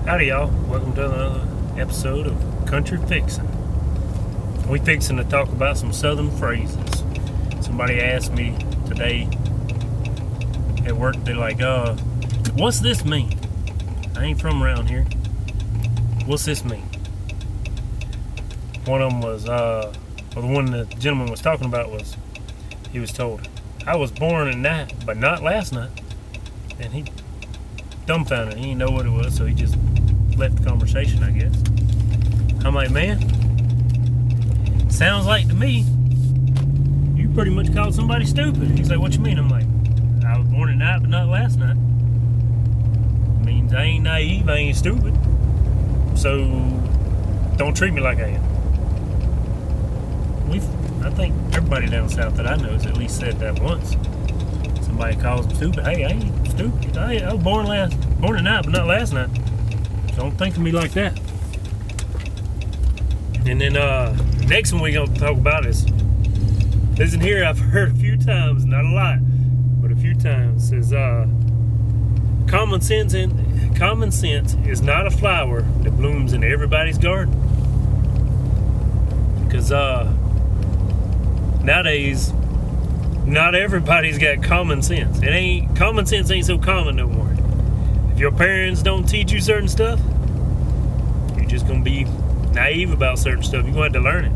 Howdy y'all, welcome to another episode of Country Fixin'. We fixing to talk about some southern phrases. Somebody asked me today at work, they're like, what's this mean? I ain't from around here. What's this mean? One of them was, the one the gentleman was talking about was, he was told, I was born at night, but not last night. And he dumbfounded, he didn't know what it was, so he just left the conversation, I guess. I'm like, man, sounds like to me you pretty much called somebody stupid. He's like, what you mean? I'm like, I was born at night but not last night. It means I ain't naive, I ain't stupid, so don't treat me like I am. I think everybody down south that I know has at least said that once. Somebody calls them stupid. Hey, I ain't stupid. I was born at night but not last night. Don't think of me like that. And then the next one we're going to talk about is, this in here I've heard a few times, not a lot, but a few times. It says, common sense is not a flower that blooms in everybody's garden. Because nowadays, not everybody's got common sense. Common sense ain't so common no more. If your parents don't teach you certain stuff, you're just going to be naive about certain stuff. You're going to have to learn it.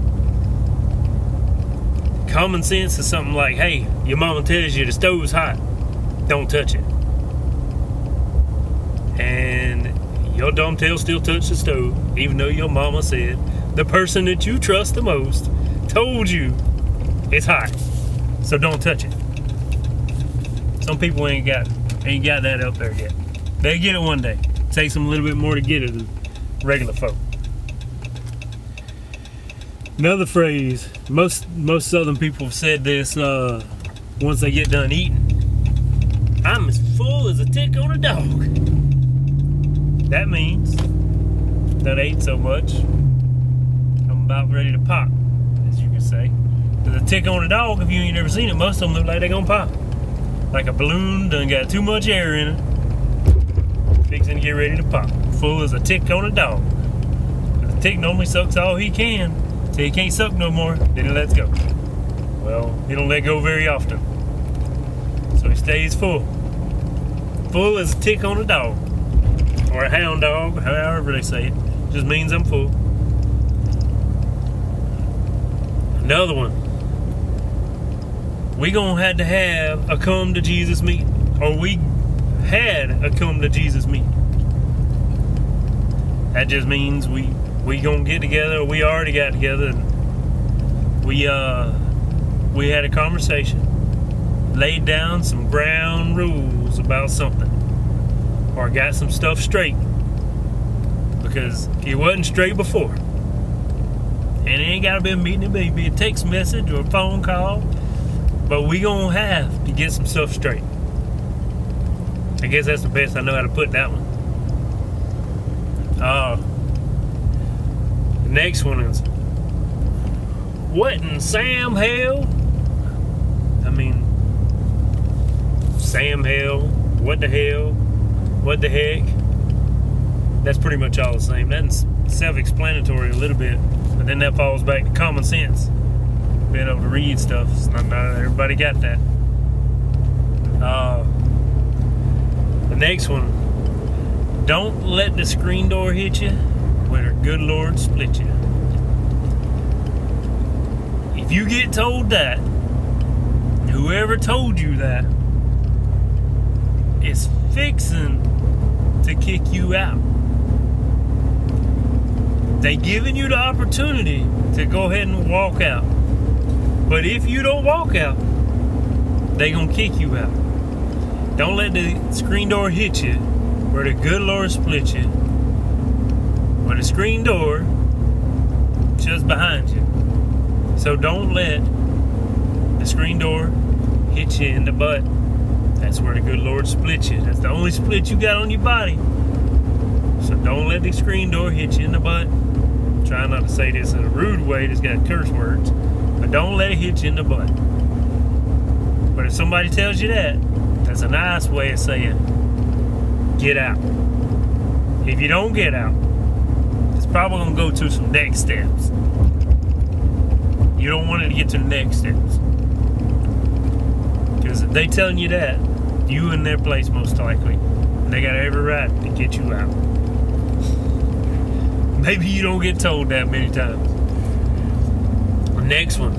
Common sense is something like, hey, your mama tells you the stove's hot, don't touch it. And your dumb tail still touched the stove, even though your mama said the person that you trust the most told you it's hot, so don't touch it. Some people ain't got that up there yet. They'll get it one day. Takes them a little bit more to get it than regular folk. Another phrase, most southern people have said this once they get done eating. I'm as full as a tick on a dog. That means that I ate so much, I'm about ready to pop, as you can say. Because a tick on a dog, if you ain't ever seen it, most of them look like they're gonna pop. Like a balloon done got too much air in it. Fixing to get ready to pop. Full as a tick on a dog. The tick normally sucks all he can till he can't suck no more, then he lets go. Well, he don't let go very often, so he stays full. Full as a tick on a dog, or a hound dog, however they say it. Just means I'm full. Another one. We gonna have to have a come to Jesus meeting, or we had a come to Jesus meeting. That just means we gonna get together, or we already got together, and we had a conversation, laid down some ground rules about something, or got some stuff straight, because it wasn't straight before. And it ain't gotta be a meeting, it may be a text message or a phone call, but we gonna have to get some stuff straight. I guess that's the best I know how to put that one. The next one is, what in Sam hell? I mean, Sam hell, what the hell, what the heck? That's pretty much all the same. That's self-explanatory a little bit, but then that falls back to common sense. Being able to read stuff. It's not everybody got that. The next one, don't let the screen door hit you when the good Lord split you. If you get told that, whoever told you that is fixing to kick you out. They giving you the opportunity to go ahead and walk out. But if you don't walk out, they gonna kick you out. Don't let the screen door hit you where the good Lord split you. When the screen door shuts behind you. So don't let the screen door hit you in the butt. That's where the good Lord split you. That's the only split you got on your body. So don't let the screen door hit you in the butt. I'm trying not to say this in a rude way, it's got curse words. But don't let it hit you in the butt. But if somebody tells you that, that's a nice way of saying, get out. if you don't get out, it's probably going to go to some next steps. You don't want it to get to the next steps. Because if they telling you that, you in their place most likely. And they got every right to get you out. Maybe you don't get told that many times. The next one.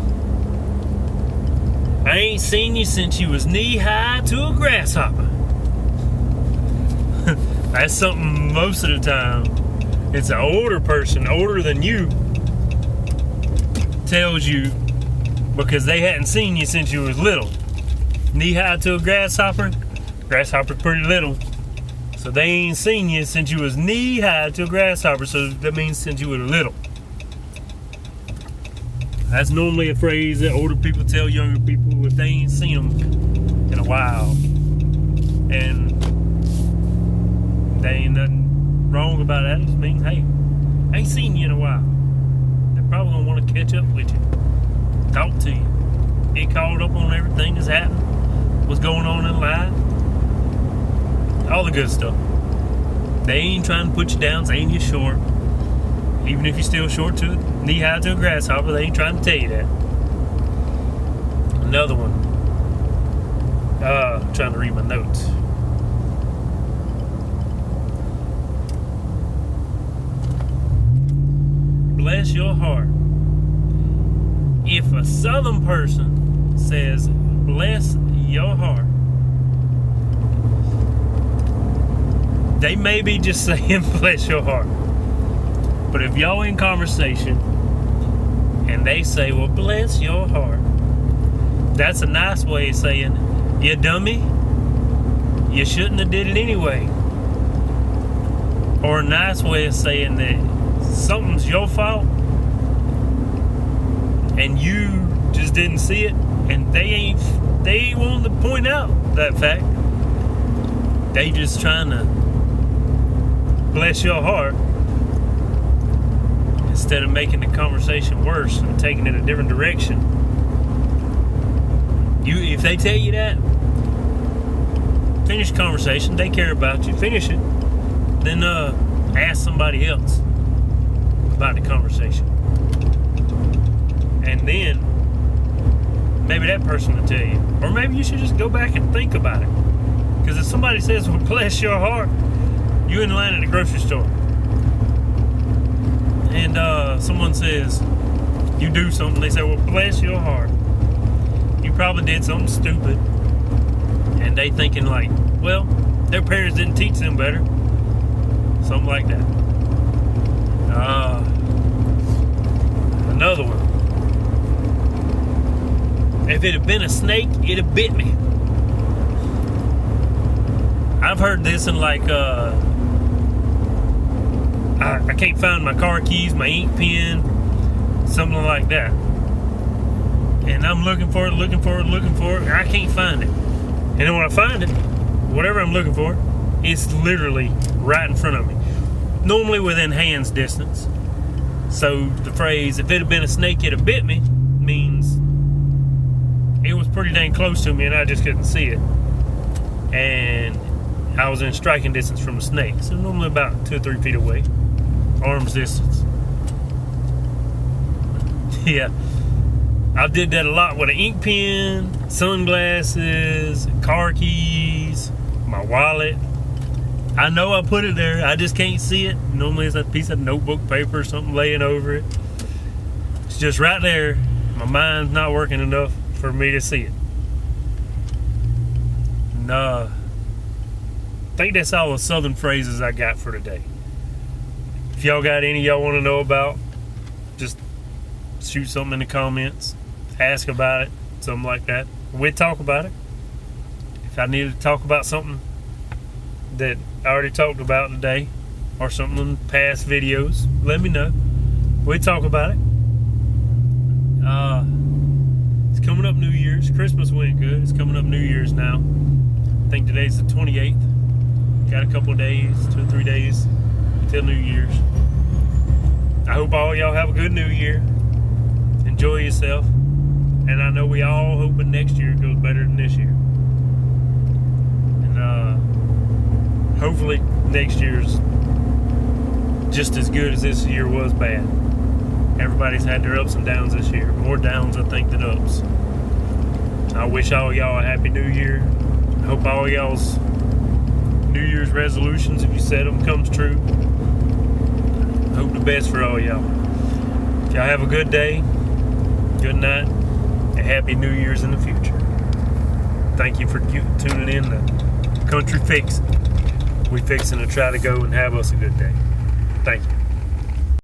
I ain't seen you since you was knee-high to a grasshopper. That's something most of the time it's an older person, older than you, tells you because they hadn't seen you since you was little. Knee-high to a grasshopper. Grasshopper's pretty little. So they ain't seen you since you was knee-high to a grasshopper, so that means since you were little. That's normally a phrase that older people tell younger people if they ain't seen them in a while. And there ain't nothing wrong about that. It just means, hey, I ain't seen you in a while. They're probably going to want to catch up with you. Talk to you. Get caught up on everything that's happening. What's going on in life. All the good stuff. They ain't trying to put you down, saying you're short. Even if you're still short to knee-high to a grasshopper, they ain't trying to tell you that. Another one. I'm trying to read my notes. Bless your heart. If a southern person says, bless your heart, they may be just saying, bless your heart. But if y'all in conversation and they say, well, bless your heart, that's a nice way of saying, you dummy, you shouldn't have did it anyway. Or a nice way of saying that something's your fault and you just didn't see it, and they ain't wanting to point out that fact. They just trying to bless your heart instead of making the conversation worse and taking it a different direction. If they tell you that, finish the conversation. They care about you. Finish it. Then ask somebody else about the conversation. And then maybe that person will tell you. Or maybe you should just go back and think about it. Because if somebody says, well, bless your heart, you in line at the grocery store. And someone says, you do something, they say, well, bless your heart. You probably did something stupid. And they thinking like, well, their parents didn't teach them better. Something like that. Another one. If it had been a snake, it'd have bit me. I've heard this in like, I can't find my car keys, my ink pen, something like that. And I'm looking for it. I can't find it. And then when I find it, whatever I'm looking for, it's literally right in front of me. Normally within hand's distance. So the phrase, if it had been a snake, it'd have bit me, means it was pretty dang close to me and I just couldn't see it. And I was in striking distance from a snake. So normally about 2 or 3 feet away. Arm's distance. Yeah. I did that a lot with an ink pen, sunglasses, car keys, my wallet. I know I put it there, I just can't see it. Normally it's a piece of notebook paper or something laying over it. It's just right there. My mind's not working enough for me to see it. And, I think that's all the southern phrases I got for today. If y'all got any y'all want to know about, just shoot something in the comments. Ask about it, something like that. We'll talk about it. If I needed to talk about something that I already talked about today, or something in past videos, let me know. We'll talk about it. It's coming up New Year's. Christmas went good. It's coming up New Year's now. I think today's the 28th. Got a couple of days, 2 or 3 days till New Year's. I hope all y'all have a good New Year. Enjoy yourself. And I know we all hoping next year goes better than this year. And hopefully next year's just as good as this year was bad. Everybody's had their ups and downs this year. More downs, I think, than ups. I wish all of y'all a happy new year. Hope all of y'all's New Year's resolutions, if you set them, comes true. Hope the best for all y'all. Y'all have a good day, good night, and happy New Year's in the future. Thank you for tuning in to Country Fixin'. We fixing to try to go and have us a good day. Thank you.